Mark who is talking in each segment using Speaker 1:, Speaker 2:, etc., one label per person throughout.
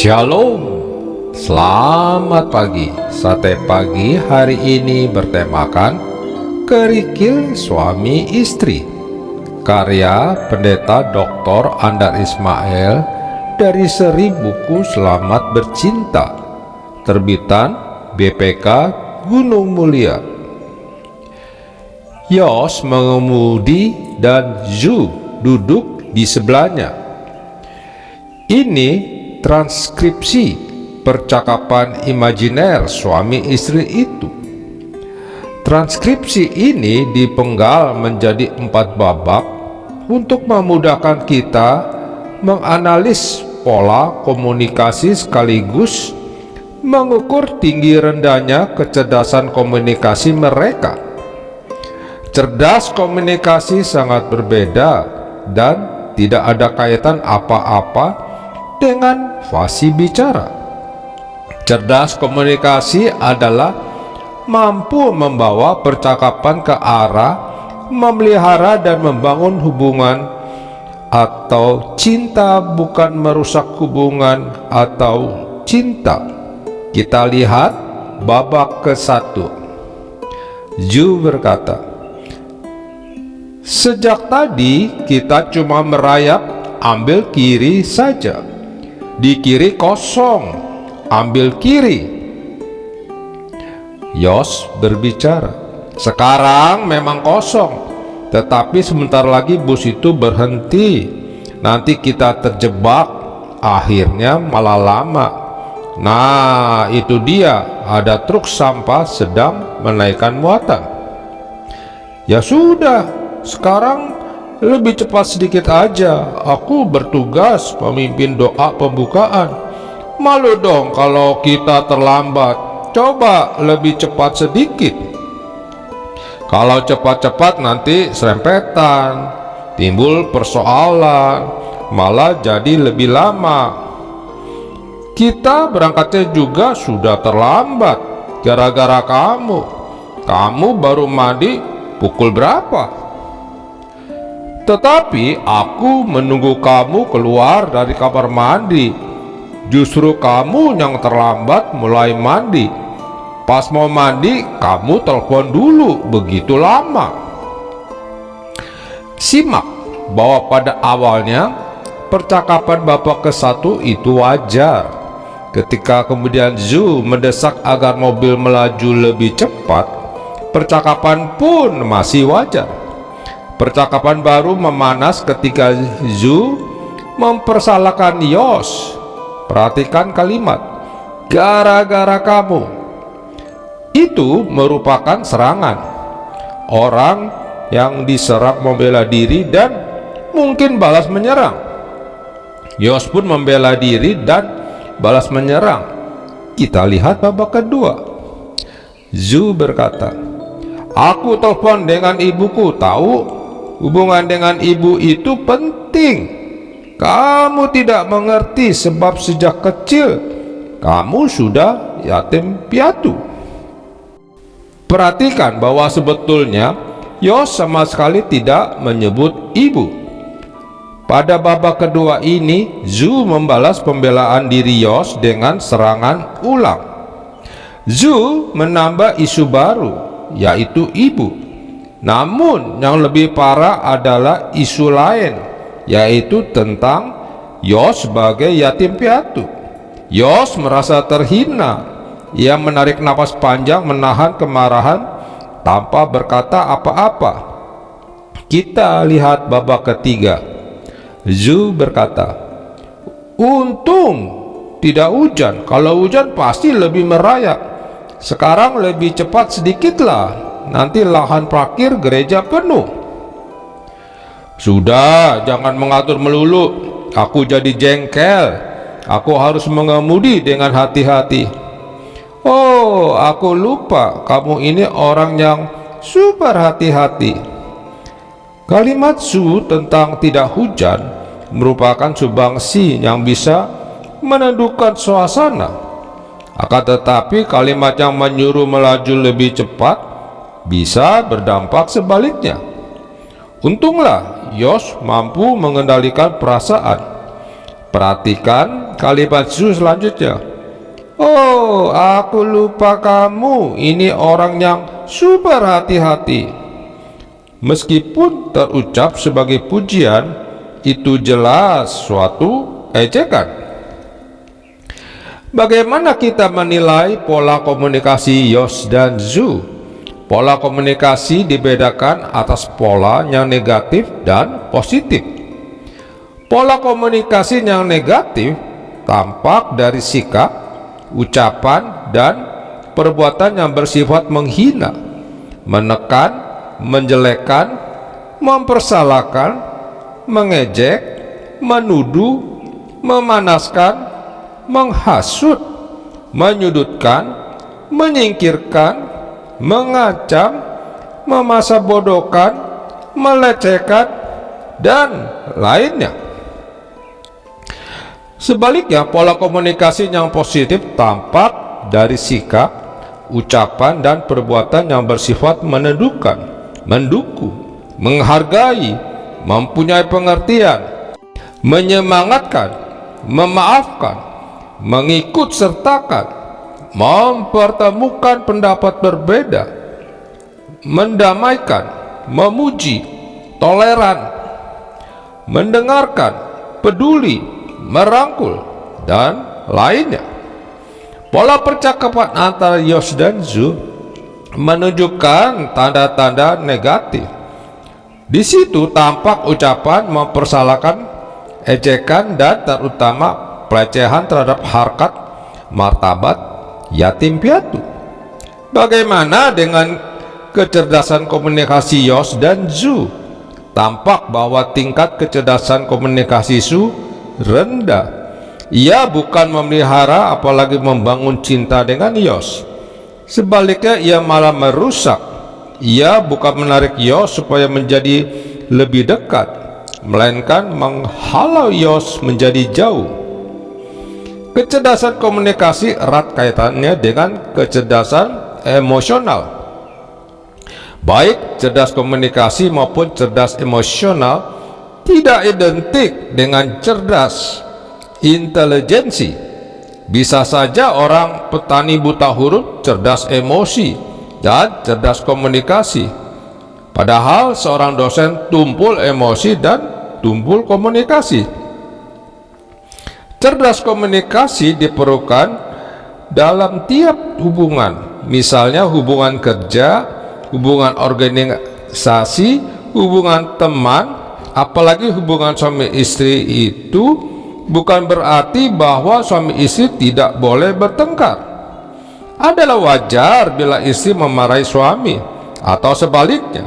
Speaker 1: Shalom, selamat pagi. Sate pagi hari ini bertemakan Kerikil Suami Istri, karya Pendeta Dr. Andar Ismail dari seri buku Selamat Bercinta, terbitan BPK Gunung Mulia. Yos mengemudi dan Zhu duduk di sebelahnya. Ini transkripsi percakapan imajiner suami istri itu. Transkripsi ini dipenggal menjadi 4 babak untuk memudahkan kita menganalis pola komunikasi sekaligus mengukur tinggi rendahnya kecerdasan komunikasi mereka. Cerdas komunikasi sangat berbeda dan tidak ada kaitan apa-apa dengan fasih bicara. Cerdas komunikasi adalah mampu membawa percakapan ke arah memelihara dan membangun hubungan, atau cinta bukan merusak hubungan atau cinta. Kita lihat babak ke-1. Zhu berkata, "Sejak tadi kita cuma merayap ambil kiri saja. Di kiri kosong, ambil kiri." Yos berbicara, "Sekarang memang kosong, tetapi sebentar lagi bus itu berhenti. Nanti kita terjebak, akhirnya malah lama. Nah, itu dia, ada truk sampah sedang menaikkan muatan." "Ya sudah, sekarang lebih cepat sedikit aja. Aku bertugas memimpin doa pembukaan. Malu dong kalau kita terlambat. Coba lebih cepat sedikit." "Kalau cepat-cepat nanti serempetan, timbul persoalan, malah jadi lebih lama. Kita berangkatnya juga sudah terlambat gara-gara kamu. Kamu baru mandi pukul berapa?" "Tetapi aku menunggu kamu keluar dari kamar mandi. Justru kamu yang terlambat mulai mandi. Pas mau mandi, kamu telepon dulu, begitu lama." Simak bahwa pada awalnya percakapan babak ke-1 itu wajar. Ketika kemudian Zhu mendesak agar mobil melaju lebih cepat, percakapan pun masih wajar. Percakapan baru memanas ketika Zhu mempersalahkan Yos. Perhatikan kalimat "gara-gara kamu." Itu merupakan serangan. Orang yang diserang membela diri dan mungkin balas menyerang. Yos pun membela diri dan balas menyerang. Kita lihat babak kedua. Zhu berkata, "Aku telepon dengan ibuku, tahu? Hubungan dengan ibu itu penting. Kamu tidak mengerti sebab sejak kecil kamu sudah yatim piatu." Perhatikan bahwa sebetulnya Yos sama sekali tidak menyebut ibu. Pada babak kedua ini, Zhu membalas pembelaan diri Yos dengan serangan ulang. Zhu menambah isu baru, yaitu ibu. Namun yang lebih parah adalah isu lain, yaitu tentang Yos sebagai yatim piatu. Yos merasa terhina. Ia menarik napas panjang, menahan kemarahan tanpa berkata apa-apa. Kita lihat babak ketiga. Zhu berkata, "Untung tidak hujan. Kalau hujan pasti lebih merayap. Sekarang lebih cepat sedikitlah, nanti lahan parkir gereja penuh." "Sudah, jangan mengatur melulu. Aku jadi jengkel. Aku harus mengemudi dengan hati-hati." "Oh, aku lupa kamu ini orang yang super hati-hati." Kalimat Zhu tentang tidak hujan merupakan sumbangsi yang bisa menentukan suasana. Akan tetapi kalimat yang menyuruh melaju lebih cepat bisa berdampak sebaliknya. Untunglah Yos mampu mengendalikan perasaan. Perhatikan kalimat Zu selanjutnya. Oh, aku lupa kamu ini orang yang super hati-hati. Meskipun terucap sebagai pujian, itu jelas suatu ejekan. Bagaimana kita menilai pola komunikasi Yos dan Zu? Pola komunikasi dibedakan atas pola yang negatif dan positif. Pola komunikasi yang negatif tampak dari sikap, ucapan, dan perbuatan yang bersifat menghina, menekan, menjelekkan, mempersalahkan, mengejek, menuduh, memanaskan, menghasut, menyudutkan, menyingkirkan, mengancam, memasabodokan, melecehkan, dan lainnya. Sebaliknya, pola komunikasi yang positif tampak dari sikap, ucapan, dan perbuatan yang bersifat meneduhkan, mendukung, menghargai, mempunyai pengertian, menyemangatkan, memaafkan, mengikut sertakan, mempertemukan pendapat berbeda, mendamaikan, memuji, toleran, mendengarkan, peduli, merangkul, dan lainnya. Pola percakapan antara Yos dan Zu menunjukkan tanda-tanda negatif. Di situ tampak ucapan mempersalahkan, ejekan, dan terutama pelecehan terhadap harkat martabat yatim piatu. Bagaimana dengan kecerdasan komunikasi Yos dan Zu? Tampak bahwa tingkat kecerdasan komunikasi Zu rendah. Ia bukan memelihara apalagi membangun cinta dengan Yos. Sebaliknya, ia malah merusak. Ia bukan menarik Yos supaya menjadi lebih dekat, melainkan menghalau Yos menjadi jauh. Kecerdasan komunikasi erat kaitannya dengan kecerdasan emosional. Baik cerdas komunikasi maupun cerdas emosional tidak identik dengan cerdas intelijensi. Bisa saja orang petani buta huruf cerdas emosi dan cerdas komunikasi, padahal seorang dosen tumpul emosi dan tumpul komunikasi. Cerdas komunikasi diperlukan dalam tiap hubungan, misalnya hubungan kerja, hubungan organisasi, hubungan teman, apalagi hubungan suami istri. Itu bukan berarti bahwa suami istri tidak boleh bertengkar. Adalah wajar bila istri memarahi suami, atau sebaliknya.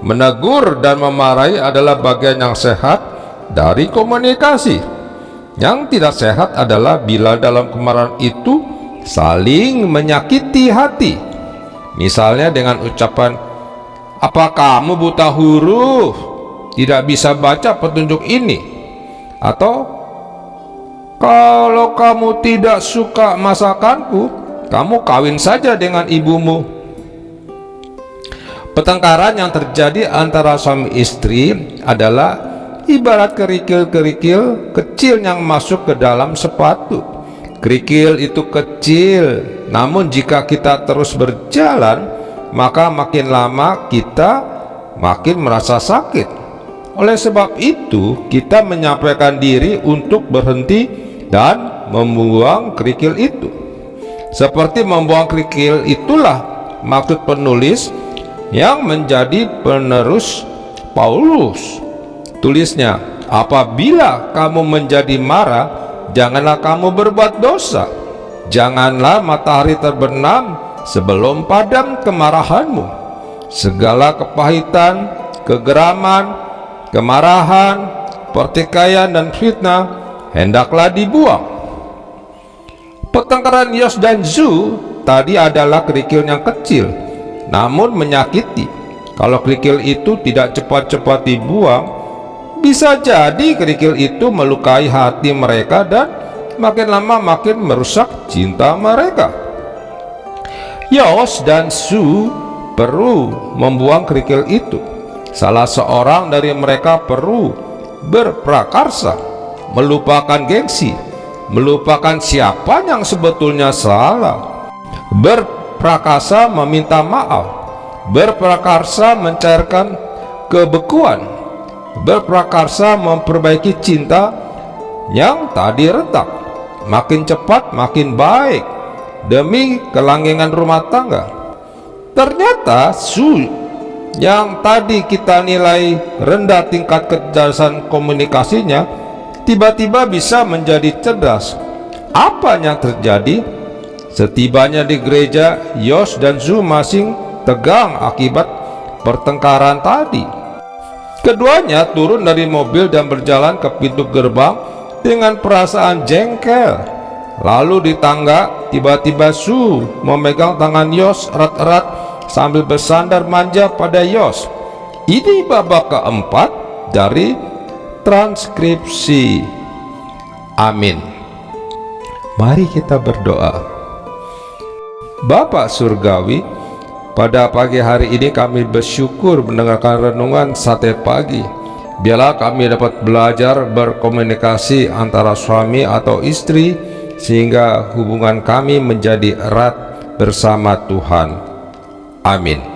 Speaker 1: Menegur dan memarahi adalah bagian yang sehat dari komunikasi. Yang tidak sehat adalah bila dalam kemarahan itu saling menyakiti hati. Misalnya dengan ucapan, "Apa kamu buta huruf? Tidak bisa baca petunjuk ini?" Atau, "Kalau kamu tidak suka masakanku, kamu kawin saja dengan ibumu." Pertengkaran yang terjadi antara suami istri adalah ibarat kerikil-kerikil kecil yang masuk ke dalam sepatu. Kerikil itu kecil, namun jika kita terus berjalan, maka makin lama kita makin merasa sakit. Oleh sebab itu, kita menyampaikan diri untuk berhenti dan membuang kerikil itu. Seperti membuang kerikil itulah maksud penulis yang menjadi penerus Paulus. Tulisnya, "Apabila kamu menjadi marah, janganlah kamu berbuat dosa. Janganlah matahari terbenam sebelum padam kemarahanmu. Segala kepahitan, kegeraman, kemarahan, pertikaian, dan fitnah hendaklah dibuang." Pertengkaran Yos dan Zu tadi adalah kerikil yang kecil, namun menyakiti. Kalau kerikil itu tidak cepat-cepat dibuang, bisa jadi kerikil itu melukai hati mereka dan makin lama makin merusak cinta mereka. Yos dan Zu perlu membuang kerikil itu. Salah seorang dari mereka perlu berprakarsa, melupakan gengsi, melupakan siapa yang sebetulnya salah, berprakarsa meminta maaf, berprakarsa mencairkan kebekuan, berprakarsa memperbaiki cinta yang tadi retak, makin cepat makin baik demi kelanggengan rumah tangga. Ternyata Su yang tadi kita nilai rendah tingkat kecerdasan komunikasinya tiba-tiba bisa menjadi cerdas. Apa yang terjadi? Setibanya di gereja, Yos dan Zu masing tegang akibat pertengkaran tadi. Keduanya turun dari mobil dan berjalan ke pintu gerbang dengan perasaan jengkel. Lalu di tangga, tiba-tiba Su memegang tangan Yos erat-erat sambil bersandar manja pada Yos. Ini babak keempat dari transkripsi. Amin. Mari kita berdoa. Bapa Surgawi, pada pagi hari ini kami bersyukur mendengarkan renungan Sate Pagi. Biarlah kami dapat belajar berkomunikasi antara suami atau istri sehingga hubungan kami menjadi erat bersama Tuhan. Amin.